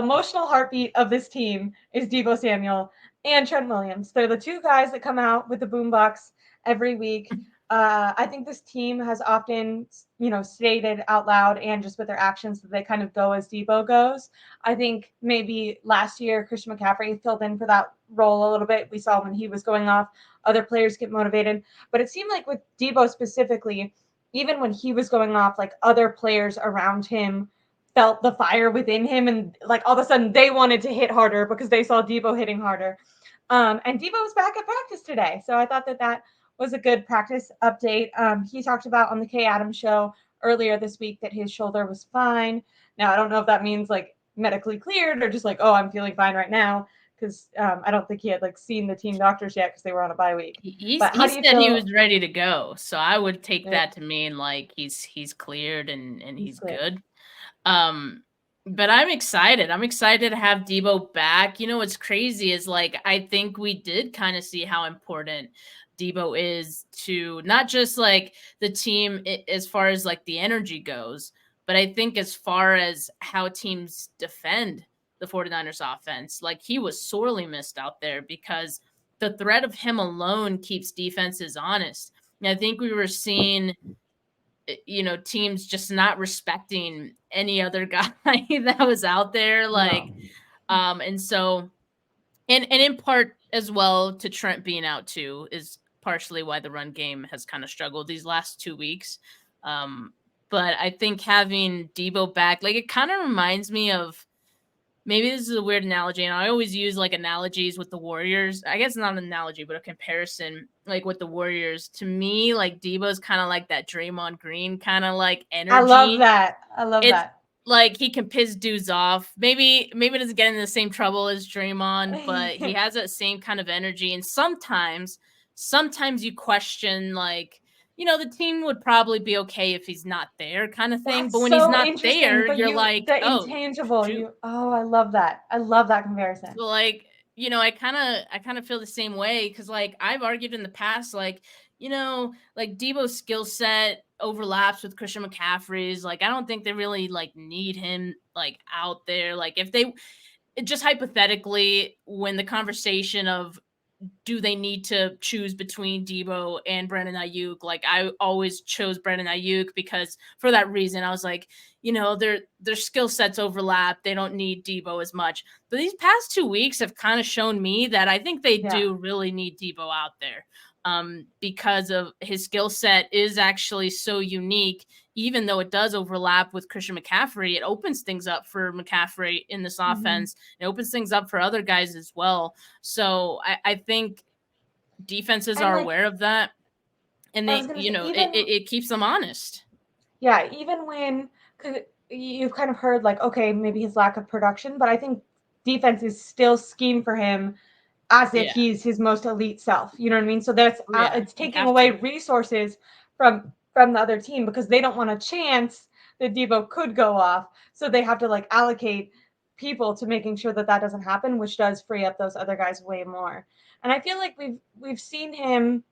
emotional heartbeat of this team is Deebo Samuel and Trent Williams. They're the two guys that come out with the boombox every week. I think this team has often, stated out loud and just with their actions that they kind of go as Deebo goes. I think maybe last year Christian McCaffrey filled in for that role a little bit. We saw when he was going off, other players get motivated, but it seemed like with Deebo specifically, even when he was going off, like other players around him felt the fire within him, and like all of a sudden they wanted to hit harder because they saw Deebo hitting harder. And Deebo was back at practice today, so I thought that was a good practice update. He talked about on the Kay Adams show earlier this week that his shoulder was fine. Now I don't know if that means like medically cleared or just like, oh, I'm feeling fine right now, because I don't think he had like seen the team doctors yet because they were on a bye week. But how He do you said he feel? was ready to go, so I would take that to mean like he's cleared and He's he's cleared. good. Um, but I'm excited. I'm excited to have Deebo back. You know what's crazy is like I think we did kind of see how important Deebo is to not just like the team as far as like the energy goes, but I think as far as how teams defend the 49ers offense, like he was sorely missed out there because the threat of him alone keeps defenses honest. And I think we were seeing teams just not respecting any other guy that was out there No. and so and in part as well to Trent being out too is partially why the run game has kind of struggled these last 2 weeks. um but I think having Deebo back, like, it kind of reminds me of, maybe this is a weird analogy, and I always use like analogies with the Warriors. I guess not an analogy, but a comparison, like with the Warriors. To me, like Debo's kind of like that Draymond Green kind of like I love energy. that. I love It's that. like he can piss dudes off. Maybe doesn't get in the same trouble as Draymond, but he has that same kind of energy. And sometimes you question, like, the team would probably be okay if he's not there, kind of thing. That's But when he's so not interesting. there, But you're you, like, the oh intangible, shoot. I love that. I love that comparison. So like, I kind of feel the same way because like I've argued in the past, like, like Debo's skill set overlaps with Christian McCaffrey's. Like I don't think they really like need him like out there. Like if they, just hypothetically, when the conversation of do they need to choose between Deebo and Brandon Ayuk? Like I always chose Brandon Ayuk because for that reason, I was like, their skill sets overlap. They don't need Deebo as much. But these past 2 weeks have kind of shown me that I think they Yeah. do really need Deebo out there. Because of his skill set is actually so unique, even though it does overlap with Christian McCaffrey, it opens things up for McCaffrey in this Mm-hmm. offense. It opens things up for other guys as well. So I think defenses And are like aware of that, and I was they, gonna say, it keeps them honest. yeah, even when, cause you've kind of heard like, okay, maybe his lack of production, but I think defense is still scheme for him as if Yeah, he's his most elite self. You know what I mean? So that's yeah, it's you taking have away to. resources from the other team because they don't want a chance that Debo could go off. So they have to like allocate people to making sure that that doesn't happen, which does free up those other guys way more. And I feel like we've seen him,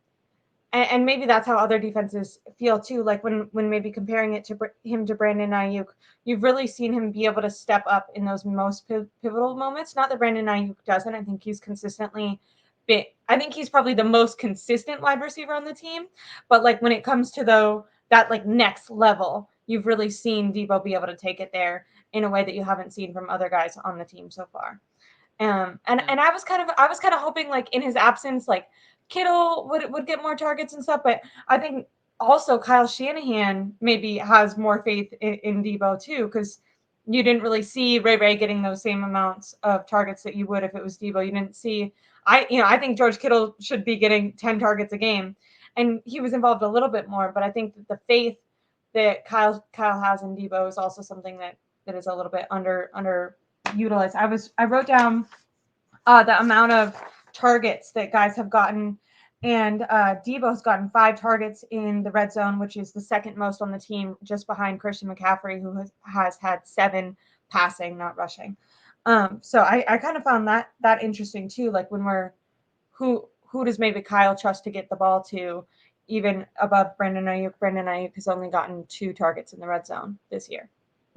and maybe that's how other defenses feel too. Like when maybe comparing it to him to Brandon Ayuk, you've really seen him be able to step up in those most pivotal moments. Not that Brandon Ayuk doesn't. I think he's consistently been. I think he's probably the most consistent wide receiver on the team. But like when it comes to that like next level, you've really seen Deebo be able to take it there in a way that you haven't seen from other guys on the team so far. Yeah. And I was kind of hoping like in his absence, like Kittle would get more targets and stuff, but I think also Kyle Shanahan maybe has more faith in Deebo too, because you didn't really see Ray getting those same amounts of targets that you would if it was Deebo. You didn't see I think George Kittle should be getting 10 targets a game, and he was involved a little bit more, but I think that the faith that Kyle has in Deebo is also something that is a little bit underutilized. I wrote down the amount of targets that guys have gotten. And Deebo's gotten 5 targets in the red zone, which is the second most on the team, just behind Christian McCaffrey, who has had 7 passing, not rushing. So I kind of found that interesting too. Like when we're who does maybe Kyle trust to get the ball to, even above Brandon Ayuk. Brandon Ayuk has only gotten 2 targets in the red zone this year,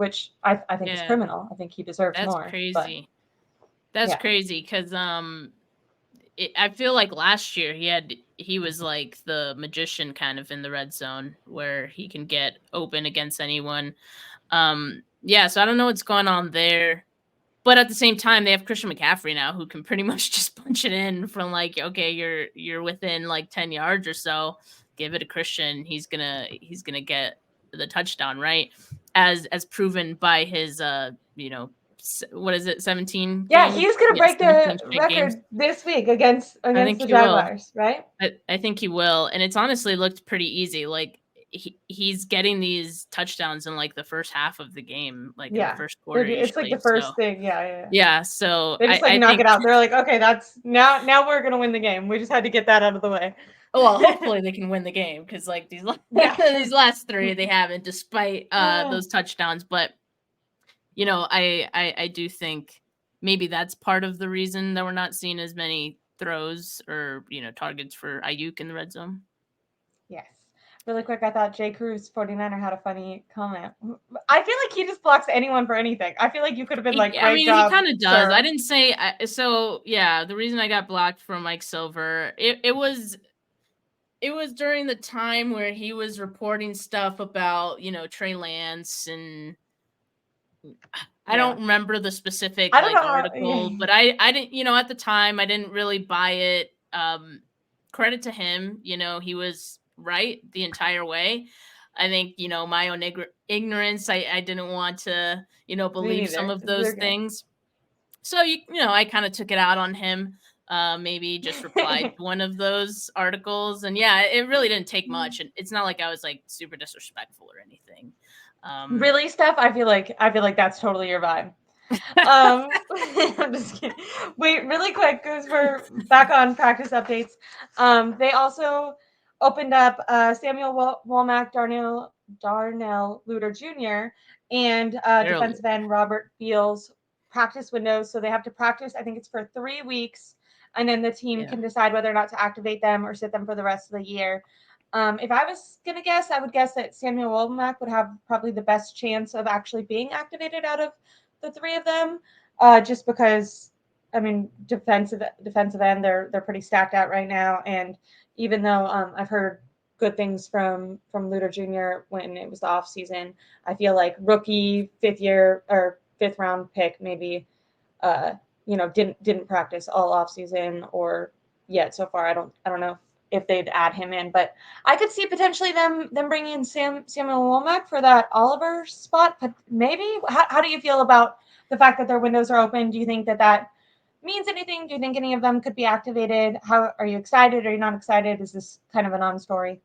which I think is Yeah, criminal. I think he deserves that's more. But crazy. That's yeah, crazy because I feel like last year he was like the magician kind of in the red zone where he can get open against anyone. Yeah, so I don't know what's going on there. But at the same time, they have Christian McCaffrey now who can pretty much just punch it in from like, okay, you're within like 10 yards or so. Give it to Christian. He's gonna get the touchdown, right? As proven by his what is it, 17 yeah, game? he's gonna Yeah, break the 17 straight games. record this week against I think the he will. Jaguars, right? I think he will. And it's honestly looked pretty easy. Like he's getting these touchdowns in like the first half of the game, like in the Yeah, first quarter it's like the usually. So first thing. Yeah, yeah, yeah. yeah, so They just like I knock think it out. They're like, okay, that's now we're gonna win the game. We just had to get that out of the way. well, hopefully they can win the game because like Yeah. these last three they haven't, despite those touchdowns. But I do think maybe that's part of the reason that we're not seeing as many throws or targets for Ayuk in the red zone. Yes. Really quick, I thought J. Cruz 49er had a funny comment. I feel like he just blocks anyone for anything. I feel like you could have been like, I great mean, he job, kind of does. I sir. didn't say so. Yeah, the reason I got blocked from Mike Silver, it was during the time where he was reporting stuff about Trey Lance, and I Yeah. don't remember the specific I don't like know how. article, but I didn't at the time I didn't really buy it. Credit to him, he was right the entire way. I think my own ignorance, I didn't want to Me believe some neither. of those You're good. things. So I kind of took it out on him. Maybe just replied to one of those articles, and yeah, it really didn't take much, and it's not like I was like super disrespectful or anything. Really, Steph? I feel like that's totally your vibe. I'm just kidding. Wait, really quick, because we're back on practice updates. They also opened up Samuel Womack, Darnell Luter Jr., and Barely. defensive end Robert Beals practice windows. So they have to practice, I think it's for 3 weeks, and then the team Yeah. can decide whether or not to activate them or sit them for the rest of the year. If I was going to guess, I would guess that Samuel Womack would have probably the best chance of actually being activated out of the 3 of them, just because, I mean, defensive end, they're pretty stacked out right now. And even though I've heard good things from Luter Jr. when it was the off season, I feel like rookie 5th round pick maybe, didn't practice all off season or yet so far. I don't know if they'd add him in, but I could see potentially them bringing in Samuel Womack for that Oliver spot. But maybe, how do you feel about the fact that their windows are open? Do you think that means anything? Do you think any of them could be activated? How are you excited? Are you not excited? Is this kind of a non-story?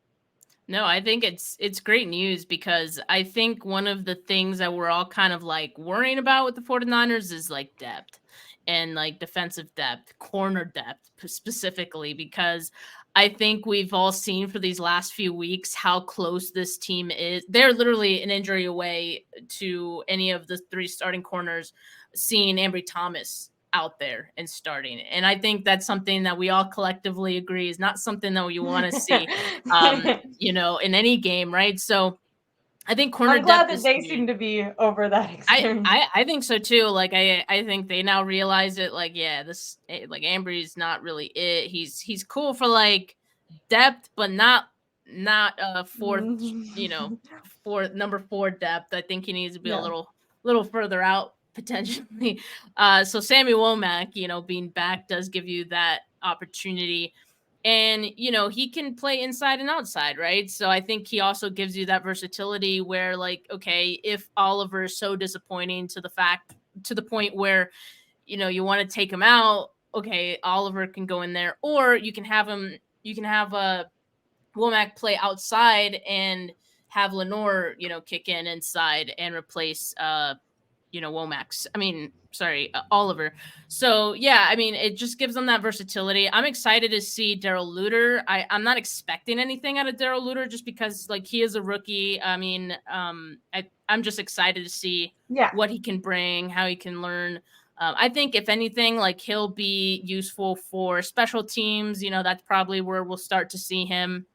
No, I think it's great news because I think one of the things that we're all kind of like worrying about with the 49ers is like depth and like defensive depth, corner depth specifically, because I think we've all seen for these last few weeks how close this team is. They're literally an injury away to any of the 3 starting corners, seeing Ambry Thomas out there and starting. And I think that's something that we all collectively agree is not something that you want to see in any game, right? So I think corner I'm glad depth that is they seem huge. to be over that experience. I think so too. Like I think they now realize it. Like this like Ambry's not really it. He's cool for like depth, but not fourth. For number 4 depth. I think he needs to be a Yeah. little further out potentially. So Sammy Womack, being back does give you that opportunity. And he can play inside and outside, right? So I think he also gives you that versatility where, like, okay, if Oliver is so disappointing to the point where you want to take him out, okay, Oliver can go in there, or you can have Womack play outside and have Lenore kick in inside and replace Womack's. I mean, sorry, Oliver. So yeah, I mean, it just gives them that versatility. I'm excited to see Daryl Luter. I'm not expecting anything out of Daryl Luter just because like he is a rookie. I mean, I'm just excited to see Yeah. what he can bring, how he can learn. I think if anything, like he'll be useful for special teams. That's probably where we'll start to see him.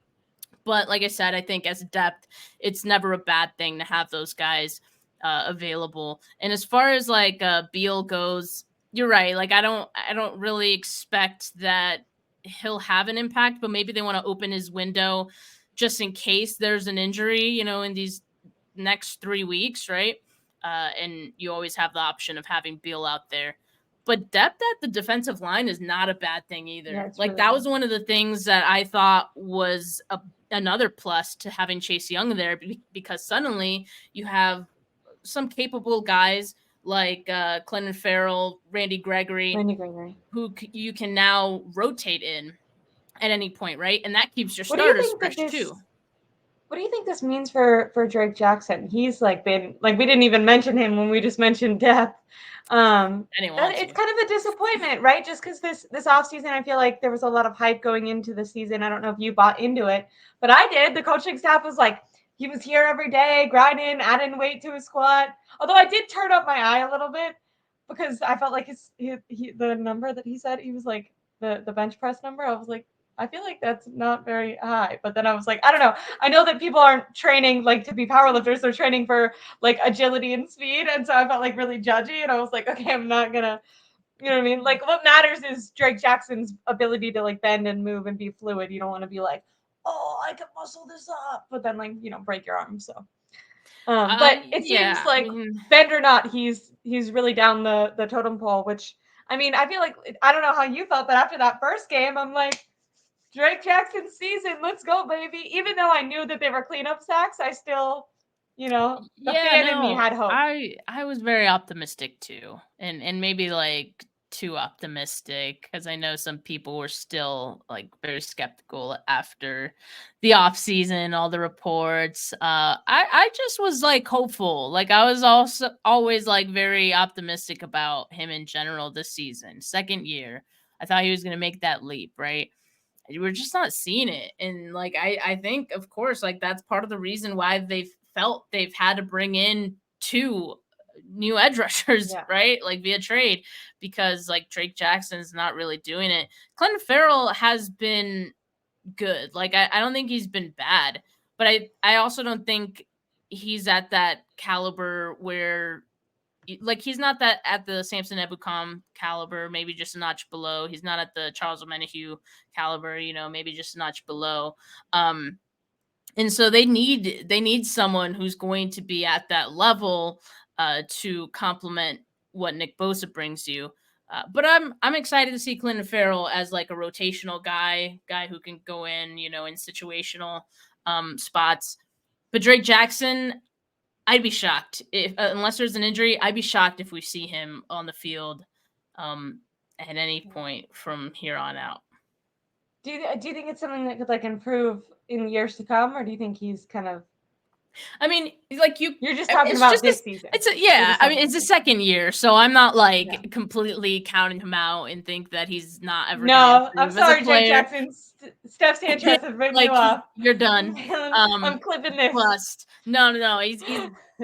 But like I said, I think as depth, it's never a bad thing to have those guys. available. And as far as like Beal goes, you're right. Like I don't really expect that he'll have an impact, but maybe they want to open his window just in case there's an injury, in these next 3 weeks, right? And you always have the option of having Beal out there. But depth at the defensive line is not a bad thing either. Yeah, it's Like really that good. was one of the things that I thought was another plus to having Chase Young there, because suddenly you have some capable guys like Clinton Farrell, Randy Gregory, who you can now rotate in at any point, right? And that keeps your What do you starters think that fresh this? too. What do you think this means for Drake Jackson? He's like been like we didn't even mention him when we just mentioned depth. That it's kind of a disappointment, right? Just because this offseason, I feel like there was a lot of hype going into the season. I don't know if you bought into it, but I did. The coaching staff was like, he was here every day, grinding, adding weight to his squat. Although I did turn up my eye a little bit because I felt like the number that he said, he was like the bench press number. I was like, I feel like that's not very high. But then I was like, I don't know. I know that people aren't training like to be powerlifters. They're training for like agility and speed. And so I felt like really judgy. And I was like, okay, I'm not gonna, you know what I mean? Like what matters is Drake Jackson's ability to like bend and move and be fluid. You don't want to be like, oh, I can muscle this up, but then like, break your arm. So but it seems like bend or not, he's really down the totem pole, which I mean, I feel like I don't know how you felt, but after that first game, I'm like, Drake Jackson's season, let's go, baby. Even though I knew that they were cleanup sacks, I still, the fan in me had hope. I was very optimistic too, and maybe like too optimistic, because I know some people were still like very skeptical after the off season, all the reports. I just was like hopeful. Like I was also always like very optimistic about him in general this season. Second year, I thought he was gonna make that leap, right? We're just not seeing it. And like I think of course like that's part of the reason why they've felt they've had to bring in two new edge rushers, right? Like via trade, because like Drake Jackson's not really doing it. Clinton Farrell has been good. Like I don't think he's been bad, but I also don't think he's at that caliber where like he's not that at the Samson Ebukam caliber, maybe just a notch below. He's not at the Charles Omenihu caliber, maybe just a notch below. And so they need someone who's going to be at that level to complement what Nick Bosa brings you. But I'm excited to see Clinton Farrell as like a rotational guy who can go in, in situational spots. But Drake Jackson, I'd be shocked if, unless there's an injury, I'd be shocked if we see him on the field at any point from here on out. Do you think it's something that could like improve in years to come, or do you think he's kind of? I mean, like you're just talking about this season. I mean, it's a second year, so I'm not like completely counting him out and think that he's not ever. No, I'm sorry, Jake Jackson. Steph Sanchez has written you off. You're done. I'm clipping this. Bust. No. He's.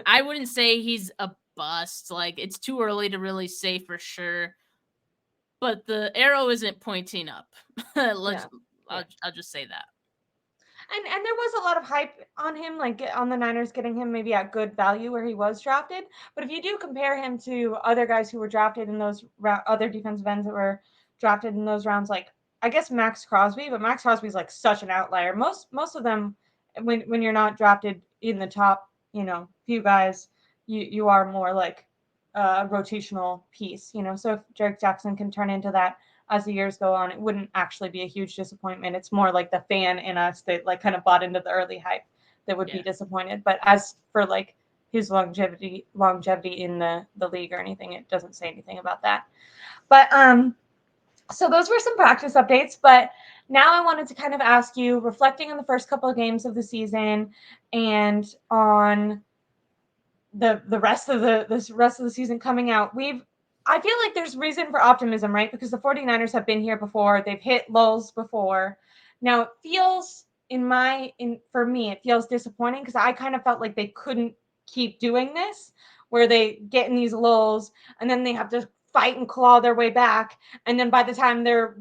I wouldn't say he's a bust. Like it's too early to really say for sure. But the arrow isn't pointing up. I'll just say that. And there was a lot of hype on him, like on the Niners getting him maybe at good value where he was drafted. But if you do compare him to other guys who were drafted in those other defensive ends that were drafted in those rounds, like I guess Max Crosby, but Max Crosby is like such an outlier. Most of them, when you're not drafted in the top, few guys, you are more like a rotational piece, So if Drake Jackson can turn into that as the years go on, it wouldn't actually be a huge disappointment. It's more like the fan in us that like kind of bought into the early hype that would be disappointed. But as for like his longevity in the league or anything, it doesn't say anything about that. But so those were some practice updates. But now I wanted to kind of ask you, reflecting on the first couple of games of the season and on the rest of the season coming out, I feel like there's reason for optimism, right? Because the 49ers have been here before. They've hit lulls before. Now it feels for me, it feels disappointing because I kind of felt like they couldn't keep doing this, where they get in these lulls and then they have to fight and claw their way back. And then by the time they're,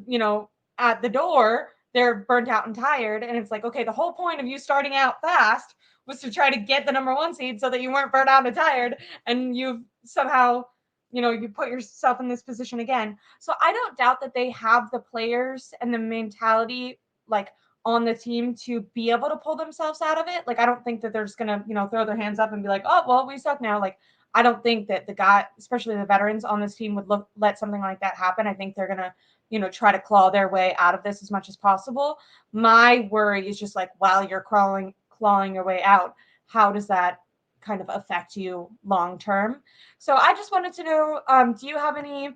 at the door, they're burnt out and tired. And it's like, okay, the whole point of you starting out fast was to try to get the number 1 seed so that you weren't burnt out and tired, and you've somehow, you put yourself in this position again. So I don't doubt that they have the players and the mentality like on the team to be able to pull themselves out of it. Like I don't think that they're just gonna, throw their hands up and be like, oh well, we suck now. Like I don't think that the guy, especially the veterans on this team, would let something like that happen. I think they're gonna, try to claw their way out of this as much as possible. My worry is just like while you're clawing your way out, how does that kind of affect you long term? So I just wanted to know, do you have any